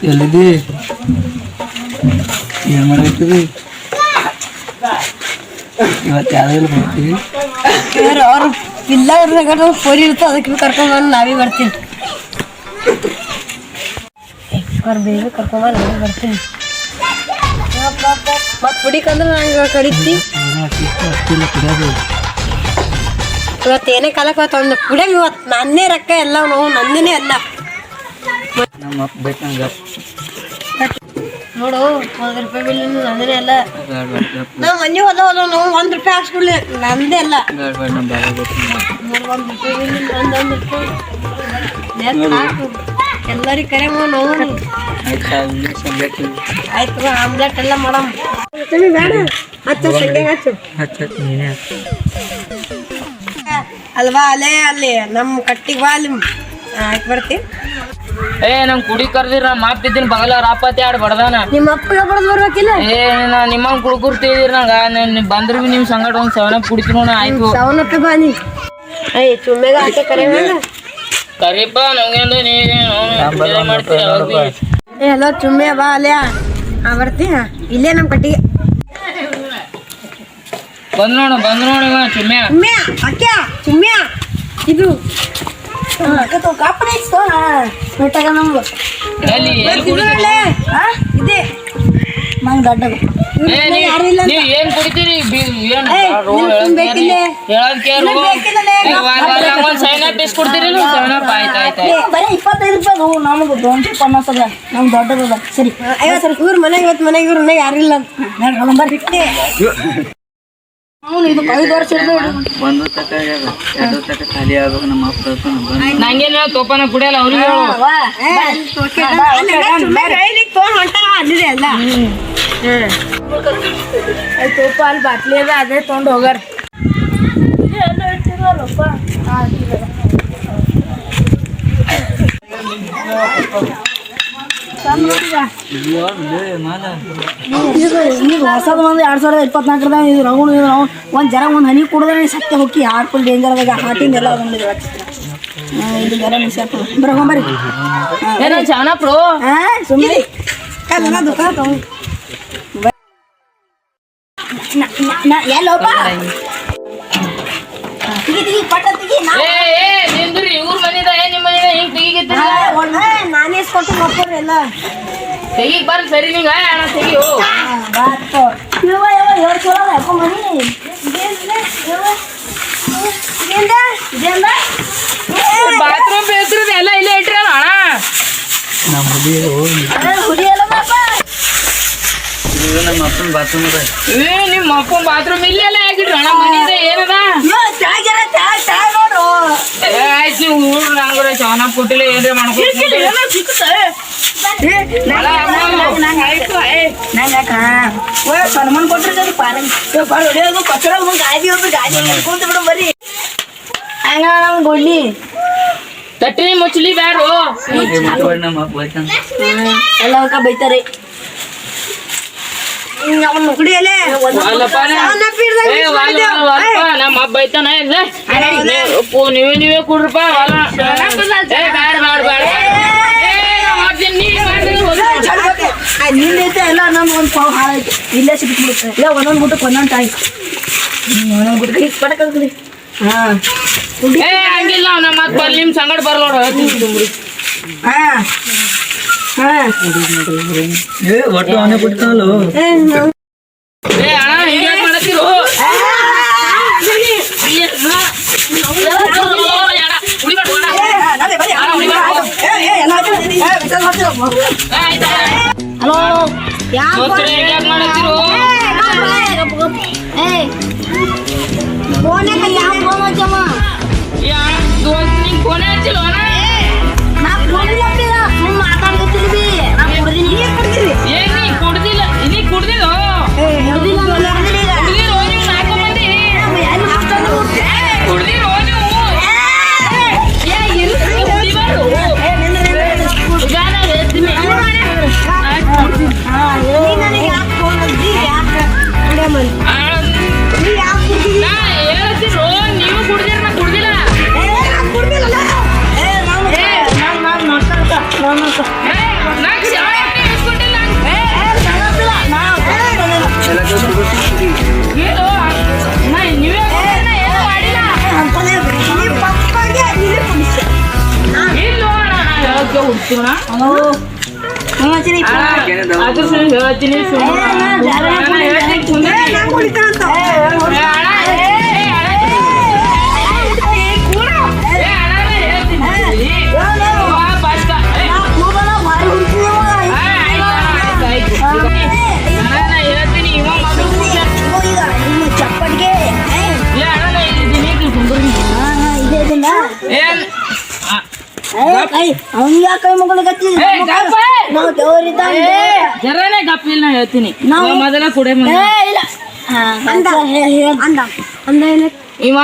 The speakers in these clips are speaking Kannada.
ಎಲ್ಲಿದ್ದಿ ಏನು ಮಾಡಾಕತ್ತೀರಿ ಇವತ್ತು ಯಾವ್ದೆಲ್ಲ ಬರ್ತೀವಿ ಅವ್ರು ಇಲ್ಲ ಫೋನ್ ಇರುತ್ತೆ ಅದಕ್ಕೆ ಕರ್ಕೊಂಡ್ಬಂದು ನಾವೇ ಬರ್ತೀನಿ ಅವ್ರು ಬೇಗ ಕರ್ಕೊಂಡ್ಬಂದು ನಾವೇ ಬರ್ತೀನಿ ಮತ್ತು ಕುಡಿಕಂದ್ರೆ ನಂಗೆ ಕಡಿತಿ ಇವತ್ತು ಏನೇ ಕಾಲಕ್ಕೆ ಒಂದು ಕುಡಿಯಂ ಇವತ್ತು ನನ್ನೇ ರೊಕ್ಕ ಎಲ್ಲ ನಾವು ನಂದಿನೇ ಅಲ್ಲ ನಮ್ಮ ಅಪ್ಪ ಬೇಕು ನಂಗೆ ನೋಡು 1 ರೂಪಾಯಿ ಬಿಲ್ ನಂದೇ ಅಲ್ಲ ನಾವು ಮನೆ ಹೋದ ನಾವು 1 ರೂಪಾಯಿ ಹಾಕ್ಸ್ಕೊಡ್ಲಿ ನಂದೇ ಅಲ್ಲ 1 ರೂಪಾಯಿ ಬಿಲ್ ನಂದು ಎಲ್ಲರಿಗೆ ಕರೆ ನಾವು ಆಯ್ತು ಆಮ್ಲೆಟ್ ಎಲ್ಲ ಮಾಡಮ್ ಬೇಡ ಹಚ್ಚು ಸಂಡೆ ಹಚ್ಚು ನೀನೇ ಅಲ್ವಾ ಅಲ್ಲೇ ಅಲ್ಲಿ ನಮ್ಮ ಕಟ್ಟಿಗೆ ಬಾ ಅಲ್ಲಿ ಆಯ್ತು ಬರ್ತೀವಿ ನಮ್ ಕುಡಿ ಕರ್ದಿರ ನಾ ಮಾಪಿದ್ದೀನಿ ಬಗಲ ರಾಪತಿ ಆಡ್ ಬಡ್ದಾನ ನಿಮ್ಮ ಅಪ್ಪಗೆ ಬಡ್ದು ಬರ್ಬೇಕಿಲ್ಲ ನಿಮ್ಮ ಕುಡ್ಕುರ್ತಿದಿರ ನಂಗ ಬಂದ್ರ ನಿಮ್ ಸಂಗಡ ಒಂದ್ 7 ಅಪ್ ಕುಡಿತೀನಿ ನೋಡ ಆಯ್ತು 7 ಅಪ್ ಬಾ ನೀ ಚುಮ್ಮೆಗ ಹಾಕಿ ಕರೆ ಕರಿಪ್ಪ ನಮ್ಗೆಂದು ನೀ ಮಾಡ್ತೀರ ಎಲ್ಲ ಚುಮ್ಮೆ ಬಾ ಅಲ್ಲೇ ಬರ್ತೀ ಇಲ್ಲೇ ನಮ್ಮ ಕಟ್ಟಿಗೆ ಬಂದ್ ನೋಡು ಚುಮ್ಮ್ಯಾ ಅಕ್ಕ ಚುಮ್ಮ್ಯಾ ಇದು ಕಾಪನೆ ಬಿಟ್ಟಾಗ ನಮ್ಗೆ ಇದೆ ನಂಗೆ ದೊಡ್ಡ ನೀವ್ ಏನ್ ಕುಡಿತೀರಿ ಸೈನ್ ಕೊಡ್ತೀರಿ ಬರೀ 25 ರೂಪಾಯಿ ನಮ್ಗೆ 250 ನಮ್ಗೆ ದೊಡ್ಡದ ಸರಿ ಇವ್ರ ಮನೆಗೆ ಇವತ್ತು ಮನೆಗೆ ಇವ್ರ ಮನೆಗೆ ಯಾರಿಲ್ಲ ಬಿಟ್ಟೆ ಇದು 5 ವರ್ಷ ಒಂದು ತಕ 2 ತಕ ಖಾಲಿ ಆಗ್ಬೇಕು ನಮ್ಮ ಅಪ್ಪ ನಂಗೇನ ತೋಪನ ಕುಡಿಯಲ್ಲ ಅವ್ರಿಗೆ ಅಲ್ಲಿದೆ ಅಲ್ಲ ತೋಪ ಅಲ್ಲಿ ಬಾಟ್ಲಿ ಅದ ಅದೇ ತೊಗೊಂಡು ಹೋಗಾರ ಈಗ ಹೊಸದು ಒಂದು 2024 ಇದು ರೌಂಡ್ ಒಂದು ಜರ ಒಂದು ಹನಿ ಕುಡಿದ್ರೆ ಸತ್ಯ ಹೋಗಿ ಹಾರ್ಟ್ ಫುಲ್ ಡೇಂಜರ್ ಅದಾಗ ಹಾರ್ಟಿಂದ ಎಲ್ಲ ಇದು ಜರ ಬರೋಂಬರಿ ಚಾನ ಪ್ರೋ ಸುಮ್ಮನೆ ದುಕಾನ ತಗೊಂಡು ಎಲ್ಲೋಪ ಇವ್ರ ಮನಿದ ನಿಮ್ಮ ಮನಿದ ಹಿಂಗ್ ತೆಗಿಗತ್ತೀರ ನಾನೇ ಕೊಟ್ಟು ಮಕ್ಕಳು ಎಲ್ಲ ತೆಗಿಗ್ ಬರ್ರಿ ಸರಿ ನಿಂಗ ತೆಗಿಯೋ ಬಾತ್ರೂಮ್ ಬೇಸ್ರದ ಎಲ್ಲ ಇಲ್ಲೇ ಇಟ್ರಲ್ಲ ಅಣ್ಣ ನಮ್ಮ ಅಪ್ಪನ ಬಾತ್ರೂಮ್ ಅದ ನಿಮ್ಮ ಅಪ್ಪನ ಬಾತ್ರೂಮ್ ಇಲ್ಲೆಲ್ಲ ಆಗಿಡ್ರಿ ಅಣ್ಣ ಮನಿದ ಏನದ ಆಯ್ತು ನೀವು ಊರು ನಂಗ್ರೆ ಚವನ ಕೊಟ್ಟಿಲ್ಲ ಏನ್ರಿ ಸನ್ಮಾನ ಕೊಟ್ಟಿರ್ತಾರೆ ಹೊಡಿಯೋದು ಕಚ್ಚಡ ಗಾಡಿ ಕುಂತ ಬಿಡು ಬರೀ ಹಂಗ ನಮ್ ಗುಡ್ಲಿ ತಟ್ಟಿ ಮುಚ್ಚಲಿ ಬ್ಯಾರು ನಮ್ಮ ಅಪ್ಪ ಎಲ್ಲ ಬೈತಾರೆ ಕುಡಿಯಲೇ ನಮ್ಮ ಹಬ್ಬ ಐತಾನ ನೀವೇ ಕುಡ್ರಪ್ಪ ನಿಂದೈತೆ ಎಲ್ಲ ನಮ್ ಒಂದು ಪಾವು ಹಾಳೈತೆ ಇಲ್ಲೇ ಸಿಕ್ಬಿಡುತ್ತೆ ಇಲ್ಲ ಒಂದೊಂದು ಊಟಕ್ಕೆ ಒಂದೊಂದು ಟೈಮ್ ಒಂದೊಂದು ಊಟಕ್ಕೆ ಪಡಕಲ್ರಿ ಹಂಗಿಲ್ಲ ನಮ್ಮ ಮತ್ತೆ ಬರ್ಲಿ ನಿಮ್ ಸಂಗಡ ಬರ್ಲೋಡ ಒಟ್ಟು ಅವನೇ ಬಿಡ್ತಾವಲ್ಲ ಅಣ್ಣ ಹಿಂಗೆ ಮಾಡತ್ತೀರು ಹಲೋ ಮಾಡತ್ತೀರು ಫೋನ್ ಹಚ್ಚಿಲ್ಲ ಮಾತಾಡ್ಕೊತೀವಿ ಏನ್ ನೀ ಕುಡ್ದಿಲ್ಲ ನೀ ಕುಡ್ದಿಲ್ಲ ಕುಡ್ದಿರೋ ನೀವು 4 ಮಂದಿ ಕುಡ್ದಿರೋ ನೀವು ಹೇಳ್ತಿರೋ ನೀವು ಕುಡ್ದಿರ ನಾ ಕುಡ್ದಿಲ್ಲ ಎಲ್ಲ ಕುಡಿಸಿ ಏನು ನೀವೇ ಏನು ಮಾಡಿಲ್ಲ ಇಲ್ಲೋ ಹೇಳಕ್ಕೆ ಹುಡ್ತೀವಣ ಅದ್ರ ಹೇಳ್ತೀನಿ ಹೇಳ್ತೀನಿ ಇವ ಚಪ್ಪಟ್ಗೆ ಏನ್ ಅವ್ನಿಗೆ ಕೈ ಮಗಳು ಗತ್ತಿ ನಾವು ದೇವರಿದ್ದ ಜರನೇ ಗಪ್ಪಿಲ್ ನಾ ಹೇಳ್ತೀನಿ ನಾವು ಮೊದಲ ಕುಡೆ ಇಲ್ಲ ಇವ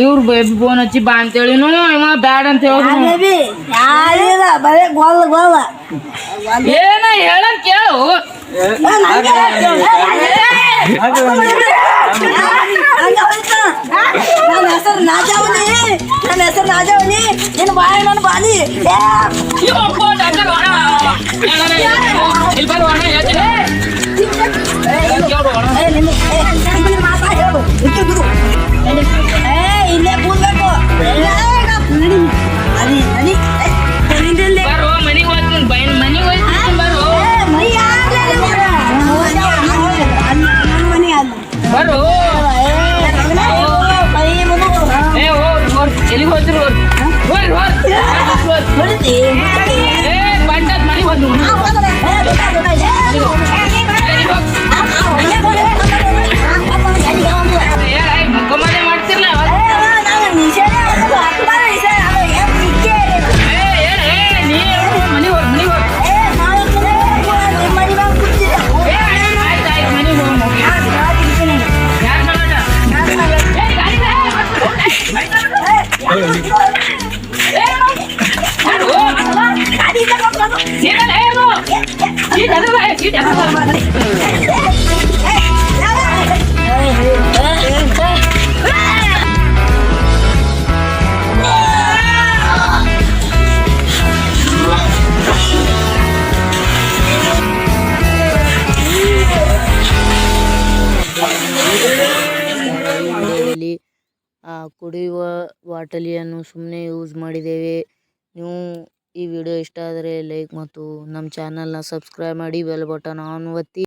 ಇವ್ರ ಬೇಬಿ ಫೋನ್ ಹಚ್ಚಿ ಬಾ ಅಂತೇಳಿನು ಇವ ಬ್ಯಾಡ ಅಂತ ಹೇಳಿ ಯಾರಿಲ್ಲ ಬರೇ ಗೋಲ್ ಗೋಲ್ ಏನ ಹೇಳಕ್ ಕೇಳು ನನ್ನ ಹೆಸರು ನಾಜಾವನಿ ನೀನು ಬಾಯಿ ನನ್ನ ಬಾಲಿ ಇಲ್ಲೇ ಕೂರ್ಬೇಕು ಮನಿಗೆ ಹೋಗ್ತೀನಿ ಮನಿಗೆ ಹೋಗ್ತೀನಿ ಬರೋ ಎಲ್ಲಿಗೆ ಹೋಗ್ತಿರು ಬಂಡದ್ ಮನೆಗೆ ಹೋದ್ ಮಕ್ಕಮನೆ ಮಾಡ್ತಿರ್ಲ ಕುಡಿಯುವ ಬಾಟಲಿಯನ್ನು ಸುಮ್ಮನೆ ಯೂಸ್ ಮಾಡಿದ್ದೇವೆ. ನೀವು ಈ ವಿಡಿಯೋ ಇಷ್ಟ ಆದರೆ ಲೈಕ್ ಮತ್ತು ನಮ್ಮ ಚಾನಲ್ನ ಸಬ್ಸ್ಕ್ರೈಬ್ ಮಾಡಿ, ಬೆಲ್ ಬಟನ್ ಆನ್ ಒತ್ತಿ.